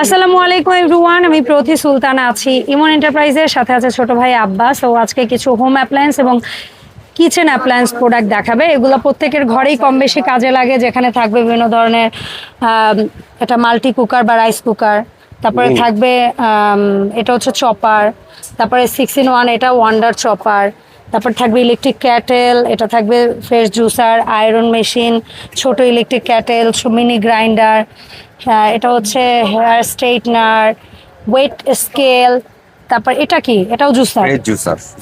আসসালামু আলাইকুম এভরিওয়ান, আমি প্রতি সুলতানা আছি ইমন এন্টারপ্রাইজের সাথে আছে ছোট ভাই আব্বাস। ও আজকে কিছু হোম অ্যাপ্লায়েন্স এবং কিচেন অ্যাপ্লায়েন্স প্রোডাক্ট দেখাবে। এগুলো প্রত্যেকের ঘরেই কম বেশি কাজে লাগে, যেখানে থাকবে বিভিন্ন ধরনের এটা মাল্টি কুকার বা রাইস কুকার, তারপরে থাকবে এটা হচ্ছে চপার, তারপরে 6-in-1 এটা ওয়ান্ডার চপার, তারপর থাকবে ইলেকট্রিক ক্যাটেল, এটা থাকবে ফ্রেশ জুসার, আয়রন মেশিন, ছোট ইলেকট্রিক ক্যাটেল, মিনি গ্রাইন্ডার, এটা হচ্ছে হেয়ার স্ট্রেটনার, ওয়েট স্কেল, তারপর এটা কি, এটাও juicer,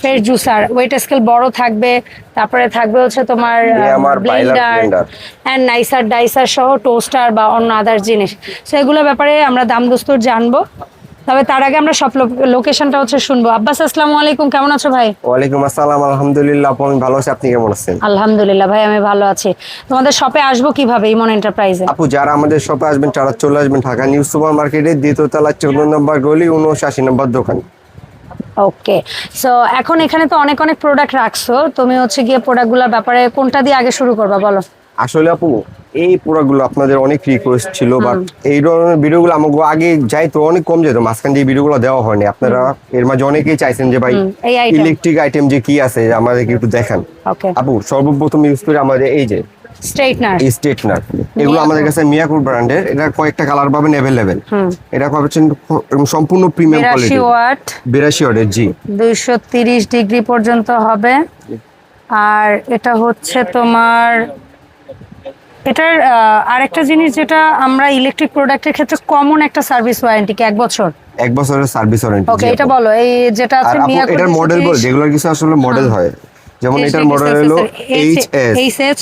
fresh juicer, weight scale বড় থাকবে, তারপরে থাকবে হচ্ছে তোমার ব্লেন্ডার অ্যান্ড নাইসার ডাইসার সহ টোস্টার বা অন্য আদার জিনিস। সো এগুলোর ব্যাপারে আমরা দাম দস্তুর জানবো, তবে তার আগে আমরা সব লোকেশনটা হচ্ছে শুনবো। আব্বাস আসসালামু আলাইকুম, কেমন আছো ভাই? ওয়ালাইকুম আসসালাম, আলহামদুলিল্লাহ আমি ভালো আছি, আপনি কেমন আছেন? আলহামদুলিল্লাহ ভাই, আমি ভালো আছি। তোমাদের শপে আসবো কিভাবে ইমন এন্টারপ্রাইজে? আপু যারা আমাদের শপে আসবেন তারা চলে আসবেন ঢাকা নিউ সুপার মার্কেটের দ্বিতীয় তলা 14 নম্বর গলি 79 নম্বর দোকান। ওকে, সো এখন এখানে তো অনেক অনেক প্রোডাক্ট রাখছো, তুমি হচ্ছে গিয়ে প্রোডাক্টগুলোর ব্যাপারে কোনটা দিয়ে আগে শুরু করবা বলো? আসলে আপু এই প্রোডাক্টগুলো আপনাদের অনেক রিকোয়েস্ট ছিল, বাট এই ধরনের ভিডিওগুলো আমাকে আগে যাইতো অনেক কম যেত, মাঝখান দিয়ে ভিডিওগুলো দেওয়া হয়নি। আপনারা এর মাঝে অনেকেই চাইছেন যে ভাই ইলেকট্রিক আইটেম যে কি আছে আমাদেরকে একটু দেখান। আপু সর্বপ্রথম ইউজ করি আমাদের এই যে স্ট্রেটনার, এগুলো আমাদের কাছে মিয়াকোর ব্র্যান্ডের, এটা কয়েকটা কালার পাবেন अवेलेबल। এটা পাচ্ছেন সম্পূর্ণ প্রিমিয়াম কোয়ালিটি, 82 ওয়াটের, জি 230 ডিগ্রি পর্যন্ত হবে। আর এটা হচ্ছে তোমার এটার আরেকটা জিনিস যেটা আমরা ইলেকট্রিক প্রোডাক্টের ক্ষেত্রে কমন একটা সার্ভিস ওয়ারেন্টি কি 1 বছর? 1 বছরের সার্ভিস ওয়ারেন্টি। ওকে, এটা বলো এই যেটা আছে মিয়াকোর, এটার মডেল বল, যেগুলো কিছু আসলে মডেল হয়, যেমন এটার মডেল হলো HS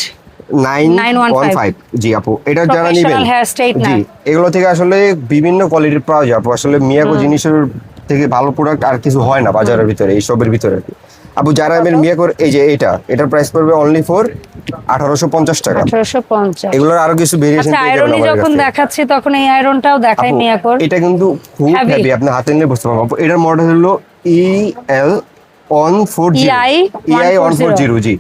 915। জি আপু, এটা যারা নেবেন, জি এগুলো থেকে আসলে বিভিন্ন কোয়ালিটির পাওয়া যায় আপু। আসলে মিয়াকো জিনিসের থেকে ভালো প্রোডাক্ট আর কিছু হয় না বাজারের ভিতরে, এই সবের ভিতরে। আপু যারা নেবেন মিয়াকোর, এই যে এটার প্রাইস পড়বে অনলি ফর 1850 টাকা। 1850। এগুলোর আরো কিছু ভেরিয়েশন পেয়ে যাবেন আমাদের কাছে। যখন দেখাচ্ছি তখন এই আয়রনটাও দেখাই মিয়াকোর। এটা কিন্তু খুব হেভি, আপনি হাতে নিয়ে বুঝতে পারবেন। এটার মডেল হলো EI140, জি।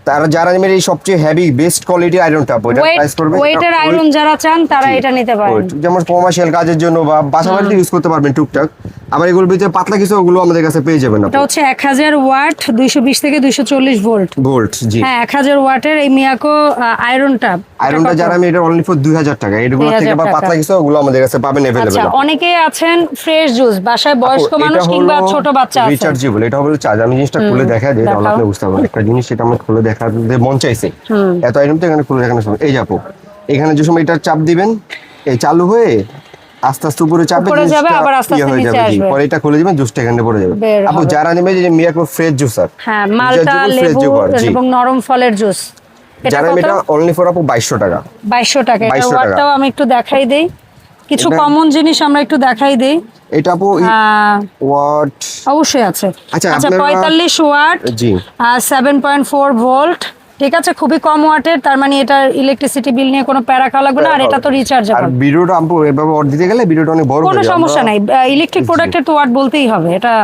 তারা যারা নেবেন এই সবচেয়ে হেভি বেস্ট কোয়ালিটি আয়রনটা, এটা প্রাইস করবে, ওয়েটের আয়রন যারা চান তারা এটা নিতে পারেন, যেমন কমার্শিয়াল কাজের জন্য বা বাসা বাড়িতে ইউজ করতে পারবেন টুকটাক। আবার এগুলোর ভিতরে পাতলা কিছু, ওগুলো আমাদের কাছে পেয়ে যাবেন। এটা হচ্ছে 1000 ওয়াট, 220 থেকে 240 ভোল্ট, জি হ্যাঁ 1000 ওয়াটের এই মিয়াকো আয়রনটা যারা আমি এটা অনলি ফর 2000 টাকা। এগুলো থেকে আবার পাতলা কিছু, ওগুলো আমাদের কাছে পাবেন अवेलेबल। আচ্ছা, অনেকেই আছেন ফ্রেশ জুস, বাসায় বয়স্ক মানুষ কিংবা ছোট বাচ্চা আছে, রিচার্জেবল। এটা হলো চার্জ, আমি জিনিসটা খুলে দেখা দেই তাহলে আপনি বুঝতে পারবেন। একটা জিনিস এটা আমরা খুলে দেখাতে মন চাইছে, এত আইটেম তো এখানে খুলে দেখানো সম্ভব। এই যাবো এখানে যে সময় এটা চাপ দিবেন, এই চালু হয়ে আস্তে আস্তে উপরে চাপে যাবে, আবার আস্তে আস্তে নিচে আসবে, পরে এটা খুলে দিবেন, জুসটা এখানে পড়ে যাবে। আপু যারা নেবে যে মিয়াকো ফ্রেশ জুসার, হ্যাঁ মালটা, লেবু এবং নরম ফলের জুস, যারা এটা অনলি ফর আপু 2200 টাকা। 2200 টাকা। এটা ওয়াটটাও আমি একটু দেখাই দেই, কিছু কমন জিনিস আমরা একটু দেখাই দেই। এটা আপু ওয়াট অবশ্যই আছে। আচ্ছা 45 ওয়াট, জি 7.4 ভোল্ট, ঠিক আছে, খুবই কম ওয়াটের। তার মানে এটার ইলেকট্রিসিটি বিল নিয়ে কোনো প্যারা খাওয়া লাগবে না, আর এটা তো রিচার্জেবল। আর ভিডিওটা আপু এভাবে ওয়াট দিতে গেলে ভিডিওটা অনেক বড় হয়ে যাবে, কোনো সমস্যা নাই, ইলেকট্রিক প্রোডাক্টের তো ওয়াট বলতেই হবে এটা।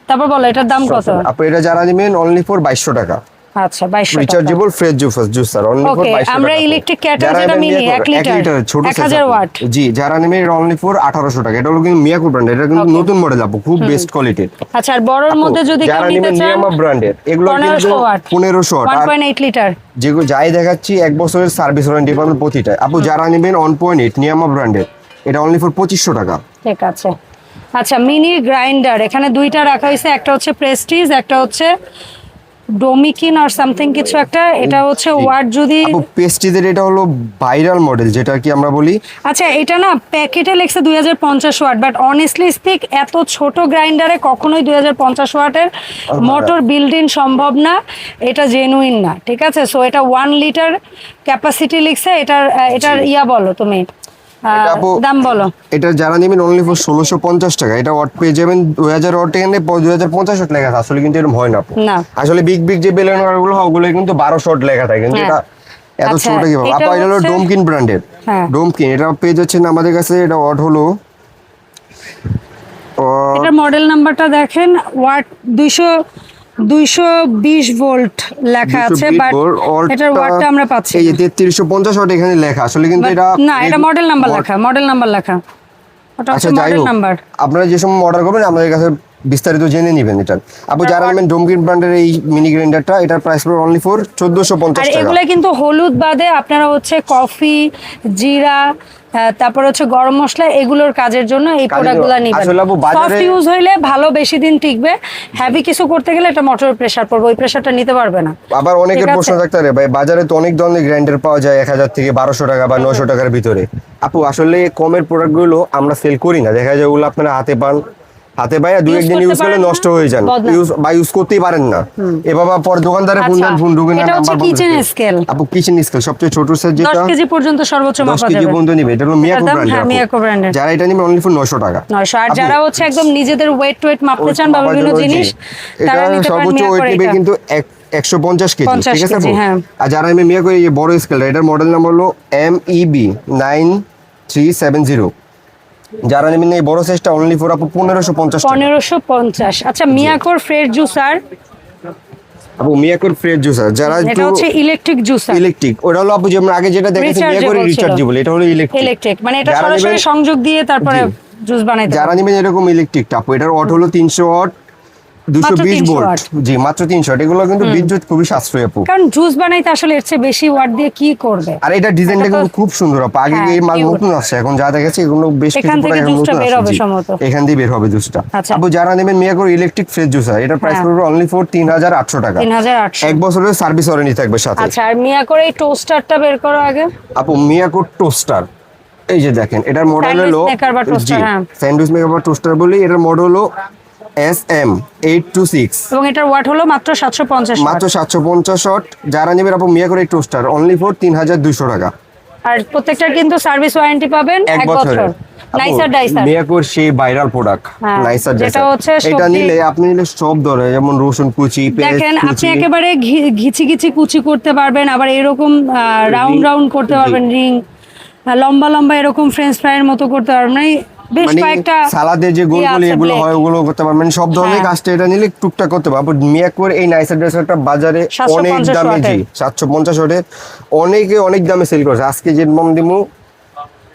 তারপর বলো এটার দাম কত? আপু এটা যারা নেবেন অনলি ফর 2200 টাকা। আচ্ছা 2200 টাকা, rechargeable fresh juicer only for 2200 টাকা। আমরা ইলেকট্রিক ক্যাটেল যেটা মিনি 1 লিটার ছোট 1000 ওয়াট, জি যারা নেবেন এটা অনলি ফর 1800 টাকা। এটা হলো কিন্তু মিয়াকো ব্র্যান্ড, এটা কিন্তু নতুন মডেল আপু, খুব বেস্ট কোয়ালিটির। আচ্ছা, আর বড়র মধ্যে যদি কেউ নিতে চান, নিয়ামা ব্র্যান্ডের, এগুলো কিন্তু 1500 ওয়াট 1.8 লিটার, যেগুলো যাই দেখাচ্ছি 1 বছরের সার্ভিস ওয়ারেন্টি পাবেন প্রতিটা। আপু যারা নেবেন 1.8 নিয়ামা ব্র্যান্ডের, এটা অনলি ফর 2500 টাকা। ঠিক আছে। আচ্ছা, মিনি গ্রাইন্ডার এখানে দুইটা রাখা হয়েছে, একটা হচ্ছে প্রেস্টিজ, একটা হচ্ছে ডোমিকিন আর সামথিং কিছু একটা। এটা হচ্ছে ওয়াট যদি পেস্টিজের, এটা হলো ভাইরাল মডেল যেটা কি আমরা বলি। আচ্ছা, এটা না প্যাকেটে লেখছে 2050 ওয়াট, বাট অনেস্টলি স্পিক এত ছোট গ্রাইন্ডারে কখনোই 2050 ওয়াটের মোটর বিল্ড ইন সম্ভব না, এটা জেনুইন না, ঠিক আছে। সো এটা 1 লিটার ক্যাপাসিটি লিখছে। এটার ইয়া বলো তুমি, দাম বলো। এটা যারা নেবেন অনলি ফর 1650 টাকা। এটা ওয়াট পেয়ে যাবেন 2000 ওয়াট, এখানে 2050 ওয়াট লেখা আছে, আসলে কিন্তু এরকম হয় না। আসলে বিগ যে বেলুনার গুলো হয় ওগুলো কিন্তু 1200 ওয়াট লেখা থাকে, কিন্তু এটা এত ছোট কি ভাবে। আপা এটা হলো ডোমকিন ব্র্যান্ডের, ডোমকিন, এটা পেয়ে যাচ্ছেন আমাদের কাছে। এটা ওয়াট হলো, এটা মডেল নাম্বারটা দেখেন, ওয়াট 220 ভোল্ট লেখা আছে, বাট এটার ওয়াটটা আমরা পাচ্ছি এই যে 3350 ওয়াট এখানে লেখা, আসলে কিন্তু এটা না, এটা মডেল নাম্বার লেখা, ওটা আচ্ছা হচ্ছে যাই মডেল হোক, নাম্বার। আপনারা যে সময় অর্ডার করবেন আমাদের কাছে বিস্তারিত জেনে নেবেন এটা। আপু যারা নেবেন ডোমকিন ব্র্যান্ডের এই মিনি গ্রাইন্ডারটা, এটার প্রাইস পড়বে অনলি ফর 1450 আর টাকা। এগুলা কিন্তু হলুদ বাদে আপনারা হচ্ছে কফি, জিরা, তারপর হচ্ছে গরম মশলা, এগুলোর কাজের জন্য এই প্রোডাক্টগুলো নিবেন। আসলে আপু বাজারে সফট ইউজ হইলে ভালো, বেশি দিন টিকবে। হেভি কিছু করতে গেলে এটা মোটরের প্রেসার পড়বে, ওই প্রেসারটা নিতে পারবে না। আবার অনেকের ঠিক আছে? প্রশ্ন থাকতে পারে ভাই বাজারে তো অনেক ধরনের গ্রাইন্ডার পাওয়া যায় 1000 থেকে 1200 টাকা বা 900 টাকার ভিতরে। আপু আসলে কমের প্রোডাক্টগুলো আমরা সেল করি না, দেখা যায় ওগুলো আপনারা হাতে পান, হাতে পায় দুই Use একদিন করতে ইউজ করলে পারেন না, নষ্ট হয়ে যান, বদনাম। ইউজ করতেই পারেন না। এবার পর দোকানদারে ফোন আচ্ছা, দেন, ফোন ঢুকে না, এটা হচ্ছে নাম্বার কিচেন স্কেল। আপু কিচেন স্কেল সবচেয়ে ছোট সাইজ 10 যেটা কেজি পর্যন্ত সর্বোচ্চ 10 মাপা কেজি যাবে। পর্যন্ত নিবে, এটা হলো মিয়াকো এটার দাম, ব্র্যান্ডের। হ্যাঁ, মিয়াকো ব্র্যান্ডের। যারা এটা নিবে অনলি ফর 900 টাকা। 900। আর আপু, যারা হচ্ছে একদম নিজেদের ওয়েট মাপতে চান বা মাপার বিভিন্ন জন্য, জিনিস, জি। তারা এটা নিতে পারেন সর্বোচ্চ ওয়েট মিয়াকোর নেবে এটা। কিন্তু 150 কেজি, 50 ঠিক আছে কেজি, আপু? হ্যাঁ। আর যারা আমি মিয়াকো এই বড় স্কেলটা, এটার মডেল নাম্বার হলো MEB 9370। যারা নেবেন এই বড় সাইজটা অনলি ফর আপু 1550 টাকা। 1550। আচ্ছা, মিয়াকোর ফ্রেশ জুসার, আপু মিয়াকোর ফ্রেশ জুসার, যারা এটা হচ্ছে ইলেকট্রিক জুসার। ইলেকট্রিক, ওটা হলো আপু যেমন আগে যেটা দেখেছি মিয়াকোর Rechargeable ছিল। রিচার্জেবল, এটা হলো ইলেকট্রিক মানে এটা যারা সরাসরি নেবেন- সংযোগ দিয়ে তারপরে জি। জুস বানাইতে যারা পারবেন। নেবেন এরকম ইলেকট্রিকটা আপু, এটার ওয়াট হলো 300 ওয়াট, 220 300 ভোল্ট। ওয়াট। জি মাত্র 300 ওয়াট। এগুলো কিন্তু বিদ্যুৎ খুবই সাশ্রয়ী আপু। কারণ জুস বানাইতে আসলে এর চেয়ে বেশি ওয়াট দিয়ে কি করবে। আর এটা ডিজাইনটা এটা তো- কিন্তু খুব সুন্দর আপু, আগে হ্যাঁ, এই মাল cute। নতুন আসছে, এখন যা দেখেছি এগুলো বেশ কিছু এখান থেকে প্রোডাক্ট জুসটা নতুন বের হবে আসছে, জি। সম্ভবত। এখান দিয়ে বের হবে জুসটা। আচ্ছা। আপু যারা নেবেন মিয়াকোর ইলেকট্রিক ফ্রেশ জুসার, এটার প্রাইস হ্যাঁ। পড়বে অনলি ফর 3800 টাকা। 3800। 1 বছরের সার্ভিস ওয়ারেন্টি থাকবে সাথে। আচ্ছা, আর মিয়াকোর এই টোস্টারটা বের করো আগে। আপু মিয়াকোর টোস্টার, এই যে দেখেন এটার মডেল Sandwich হলো, maker বা toaster, হ্যাঁ। স্যান্ডউইচ মেকার বা টোস্টার বলি, এটার মডেল হলো SM826, এবং এটার ওয়াট হলো মাত্র 750 মাত্র ওয়াট। 750 ওয়াট। যারা নেবেন আপু মিয়াকোর এই টোস্টার অনলি ফর 3200 টাকা। আর প্রত্যেকটার কিন্তু সার্ভিস ওয়ারেন্টি পাবেন 1 1 বছরের। বছর। নাইসার ডাইসার। মিয়াকোর সেই ভাইরাল প্রোডাক্ট হ্যাঁ, নাইসার যেটা ডাইসার, হচ্ছে এটা সবজি- নিলে আপনি নিলে সব ধরনের যেমন রসুন কুচি, পেঁয়াজ দেখেন আপনি কুচি, একেবারে ঘিচি ঘিচি কুচি করতে পারবেন, আবার এরকম রাউন্ড রাউন্ড করতে জি। পারবেন, রিং লম্বা লম্বা এরকম ফ্রেঞ্চ ফ্রাইয়ের মতো করতে পারবেন। মানে বেশ মানে কয়েকটা সালাদে যে গোল গোল আছে, এগুলো blade। হয় ওগুলো করতে পারবেন, সব ধরনের হ্যাঁ। কাজটা এটা নিলে টুকটাক করতে পারবো। মিয়াকোর এই নাইসার ড্রেসারটা বাজারে 750 অনেক দামে, জি ওয়াটের। 750 ওয়াটের অনেকে অনেক দামে সেল করছে। আজকে যে মম দিমু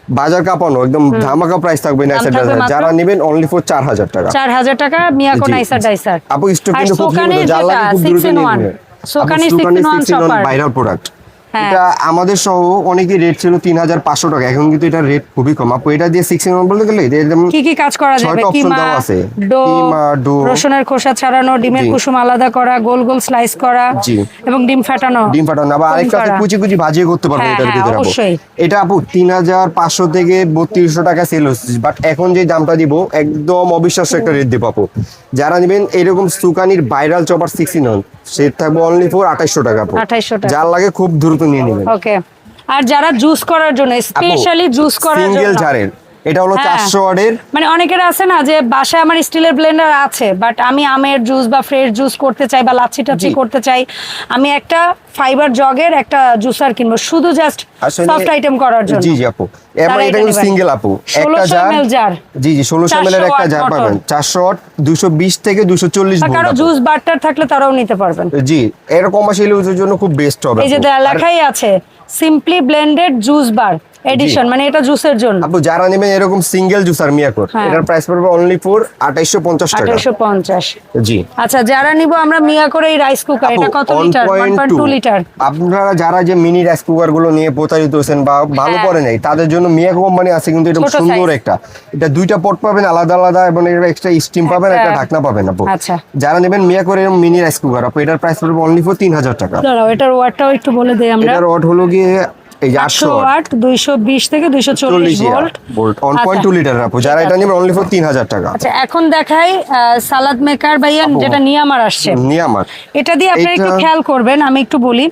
বাজার কাঁপানো একদম ধামাকা প্রাইস থাকবে নাইসার থাকবে ড্রেসার, মাত্র যারা নেবেন অনলি ফর 4000 টাকা। 4000 টাকা মিয়াকো জি। নাইসার ডাইসার। আপু স্টক আর কিন্তু খুব সোকানির সীমিত, যার লাগে যেটা খুব দ্রুত 6 in নিয়ে 1, নেবেন। সোকানির 6 in 1 চপার। ভাইরাল প্রোডাক্ট, হ্যাঁ। এটা আমাদের সহ অনেকের রেট ছিল 3500 টাকা, এখন কিন্তু এটা রেট খুবই কম আপু। এটা দিয়ে 6 in 1 বলতে গেলে এরকম কি কি কাজ করা যাবে? 6টা অপশন কিমা, দেওয়া আছে, ডো, কিমা, ডো, রসুনের খোসা ছাড়ানো, ডিমের জি। কুসুম আলাদা করা, গোল গোল স্লাইস করা, জি। এবং ডিম ফাটানো। ডিম ফাটানো, আবার আরেকটা আছে করা। কুচি কুচি ভাজিয়ে করতে পারবেন হ্যাঁ, এটার হ্যাঁ, ভিতরে আপু। অবশ্যই। এটা আপু 3500 থেকে 3200 টাকা সেল হচ্ছে, বাট এখন যে দামটা দিব একদম অবিশ্বাস্য একটা রেট দিব আপু। যারা নেবেন এরকম সুকানির ভাইরাল চপার 6 in 1, সে থাকবে অনলি ফর 2800 টাকা আপু। 2800 টাকা। যার লাগে খুব দ্রুত নিয়ে নেবেন। ওকে। আর যারা জুস করার জন্য, স্পেশালি জুস করার সিঙ্গেল জন্য, জারের, এটা হলো হ্যাঁ। 400 ওয়াটের। মানে অনেকের আছে না যে বাসায় আমার স্টিলের ব্লেন্ডার আছে, বাট আমি আমের জুস বা ফ্রেশ জুস করতে চাই বা লাচ্ছি টাচ্ছি জি। করতে চাই, আমি একটা ফাইবার জগের একটা জুসার কিনবো শুধু জাস্ট আসলে- সফট আইটেম করার জন্য। জি জি আপু, এবার তারা এটা এটা কিন্তু নেবেন। সিঙ্গেল আপু, একটা 1600 ml জার। জি জি 1600 ml এর 400 একটা watt জার motor। পাবেন, 400 ওয়াট, 220 থেকে 240 বা ভোল্ট কারো আপু। জুস বাটার থাকলে তারাও নিতে পারবেন। জি, এরকম কমার্শিয়াল ইউজের জন্য খুব বেস্ট হবে এই যে আপু। আর লেখাই আছে simply blended juice bar edition, মানে এটা জুসের জন্য। আপু যারা নেবেন এরকম সিঙ্গেল জুসার মিয়াকোর, হ্যাঁ। এটার প্রাইস পড়বে অনলি ফর 2850 টাকা। 2850। জি আচ্ছা, যারা নিব আমরা মিয়া করে এই রাইস কুকার, এটা কত লিটার? 1.2 লিটার। আপনারা যারা যে মিনি রাইস কুকার গুলো নিয়ে প্রতারিত হচ্ছেন বা ভালো হ্যাঁ। করে নাই, তাদের জন্য মিয়া কোম্পানি আছে কিন্তু এটা ছোট সুন্দর size। একটা, এটা দুইটা পট পাবেন আলাদা আলাদা, এবং এর এক্সট্রা স্টিম পাবেন, একটা ঢাকনা পাবেন আপু। আচ্ছা। যারা নেবেন মিয়া করে মিনি রাইস কুকার আপু, এটার প্রাইস পড়বে অনলি ফর 3000 টাকা। দাঁড়াও, এটার ওয়াটটাও একটু বলে দেই আমরা। এটার ওয়াট হলো গিয়ে এই যে 800 800 ওয়াট, ওয়াট, 220 থেকে 240 ভোল্ট। ভোল্ট 1.2 লিটার আপু। যারা এটা নেবেন অনলি ফর 3000 টাকা। আচ্ছা, এখন দেখাই সালাদ মেকার ভাইয়া, যেটা নিয়ে আমার আসছে। নিয়ে আমার এটা দিয়ে আপনারা একটু এটা- খেয়াল করবেন, আমি একটু বলি।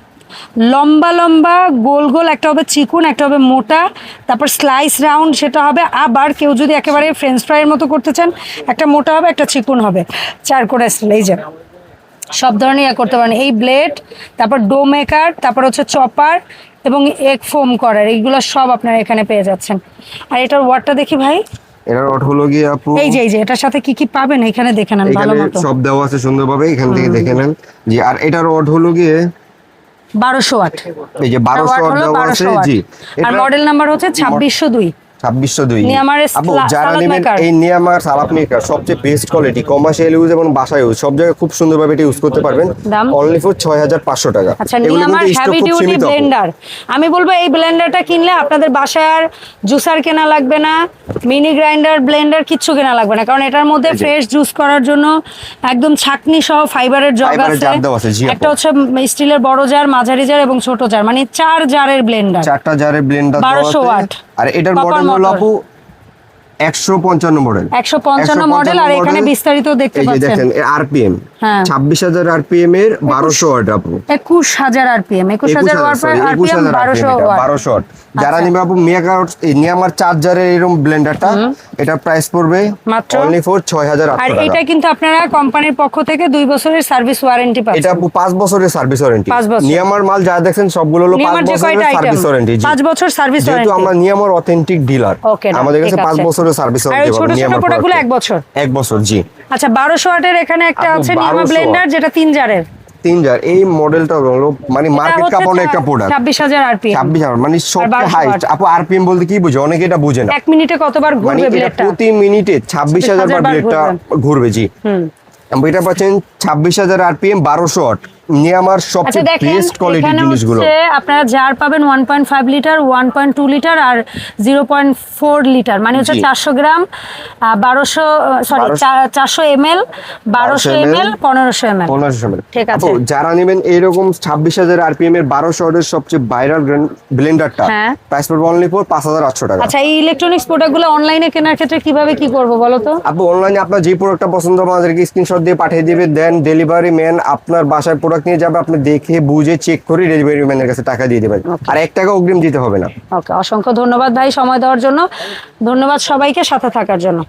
লম্বা লম্বা গোল গোল, একটা হবে চিকুন, একটা হবে মোটা, তারপর স্লাইস রাউন্ড সেটা হবে। আবার কেউ যদি একেবারে ফ্রেঞ্চ ফ্রাইয়ের মতো করতে চান, একটা মোটা হবে, একটা চিকুন হবে, 4 করে এই যে সব ধরনের ইয়ে করতে পারেন। এই ব্লেড, তারপর ডো মেকার, তারপর হচ্ছে চপার এবং এগ ফোম করার, এইগুলো সব আপনারা এখানে পেয়ে যাচ্ছেন। আর এটার ওয়াটটা দেখি ভাই। এটার ওয়াট হলো গিয়ে আপু, এই যে এটার সাথে কি কি পাবেন এখানে দেখে নেন ভালো এখানে মতো। সব দেওয়া আছে সুন্দরভাবে, এখান থেকে দেখে নেন। জি, আর এটার ওয়াট হলো গিয়ে 1200 ওয়াট। এই যে 1200 ওয়াট দেওয়া আছে। জি, আর মডেল নাম্বার হচ্ছে 2602। 2602 নিয়ামার আপু যারা সালাদ নেবেন মেকার। এই নিয়ামার সালাদ মেকার সবচেয়ে বেস্ট কোয়ালিটি, কমার্শিয়াল ইউজ এবং বাসা ইউজ সব জায়গায় খুব সুন্দরভাবে এটা ইউজ করতে পারবেন। দাম? অনলি ফর 6500 টাকা। আচ্ছা, এগুলো নিয়ামার কিন্তু স্টক হেভি খুব ডিউটি সীমিত আপু। ব্লেন্ডার, আমি বলবো এই ব্লেন্ডারটা কিনলে আপনাদের বাসায় আর জুসার কেনা লাগবে না, মিনি গ্রাইন্ডার ব্লেন্ডার কিচ্ছু কেনা লাগবে না, কারণ এটার মধ্যে এই যে। ফ্রেশ জুস করার জন্য একদম ছাঁকনি সহ ফাইবারের জগ ফাইবারের আছে, জার দেওয়া আছে, জি আপু। একটা হচ্ছে স্টিলের বড় জার, মাঝারি জার এবং ছোট জার, মানে 4 জারের ব্লেন্ডার। 4টা জারের ব্লেন্ডার 1200 ওয়াট। আর এটার Copper মডেল হলো motor। আপু 155 মডেল। 155 মডেল, আর এখানে বিস্তারিত দেখতে এই যে পাচ্ছেন দেখেন আরপিএম হ্যাঁ। 26000 আরপিএম এর 1200 ওয়াট আপু। 21000 আরপিএম, 21000 আরপিএম 1200 ওয়াট। 1200 ওয়াট। যারা আচ্ছা। নিবে আপু নিয়ামার চার্জারের এরকম ব্লেন্ডারটা, এটা প্রাইস পড়বে মাত্র? অনলি ফর 6800 আর টাকা। এটা কিন্তু আপনারা কোম্পানির পক্ষ থেকে 2 বছরের সার্ভিস ওয়ারেন্টি এটা পাচ্ছেন। আপু 5 বছরের সার্ভিস ওয়ারেন্টি। 5 বছর। নিয়ামার মাল যা দেখছেন সবগুলো হলো 5 নিয়ামার যে বছরের কয়টা সার্ভিস আইটেম ওয়ারেন্টি। 5 বছর সার্ভিস যেহেতু ওয়ারেন্টি। আমরা নিয়ামার অথেন্টিক ডিলার, ওকে, আমাদের কাছে ঠিক 5 আছে। বছরের সার্ভিস আর ওয়ারেন্টি ছোট পাবেন ছোট নিয়ামার প্রোডাক্টগুলো product। 1 বছর। 1 বছর জি। আচ্ছা, 1200 ওয়াটের এখানে একটা আপু, আছে নিয়ামা 1200 ব্লেন্ডার, যেটা 3 জারের। 3 জার। এই মডেলটা হলো মানে মার্কেট কাপানো একটা প্রোডাক্ট। 26000 আরপিএম। 26000 মানে সবচেয়ে 1200 হাইস্ট। watt। আপু আরপিএম বলতে কি বুঝে, অনেকে এটা বুঝে না। 1 মিনিটে কতবার মানে ঘুরবে এটা ব্লেডটা? প্রতি মিনিটে 26000 বার বার ব্লেডটা ঘুরবে জি। এটা পাচ্ছেন 26000 আরপিএম 1200 ওয়াট। নিয়ামার আচ্ছা সবচেয়ে দেখেন, বেস্ট কোয়ালিটির এখানে জিনিসগুলো। হচ্ছে আপনারা জার পাবেন 1.5 লিটার, 1.2 লিটার আর 0.4 লিটার, মানে হচ্ছে জি। 400 গ্রাম, 400 এমএল, 1200 এমএল, 1500 এমএল। 1500 ml। ঠিক আছে। আপু, যারা নেবেন এইরকম 26000 আরপিএম এর 1200 ওয়াটের সবচেয়ে ভাইরাল ব্লেন্ডারটা, হ্যাঁ। প্রাইস পড়বে অনলি ফর 5800 টাকা। আচ্ছা, এই ইলেকট্রনিক্স প্রোডাক্টগুলো অনলাইনে কেনার ক্ষেত্রে কিভাবে কি করব বলো তো? আপু অনলাইনে আপনার যে প্রোডাক্টটা পছন্দ হবে আমাদেরকে স্ক্রিনশট দিয়ে পাঠিয়ে দিবে, দেন ডেলিভারি ম্যান আপনার বাসায় প্রোডাক্ট নিয়ে যাবে, আপনি দেখে বুঝে চেক করে ডেলিভারি ম্যানের কাছে টাকা দিয়ে দেবেন। আর 1 টাকা অগ্রিম দিতে হবে না। ওকে, অসংখ্য ধন্যবাদ ভাই সময় দেওয়ার জন্য, ধন্যবাদ সবাইকে সাথে থাকার জন্য।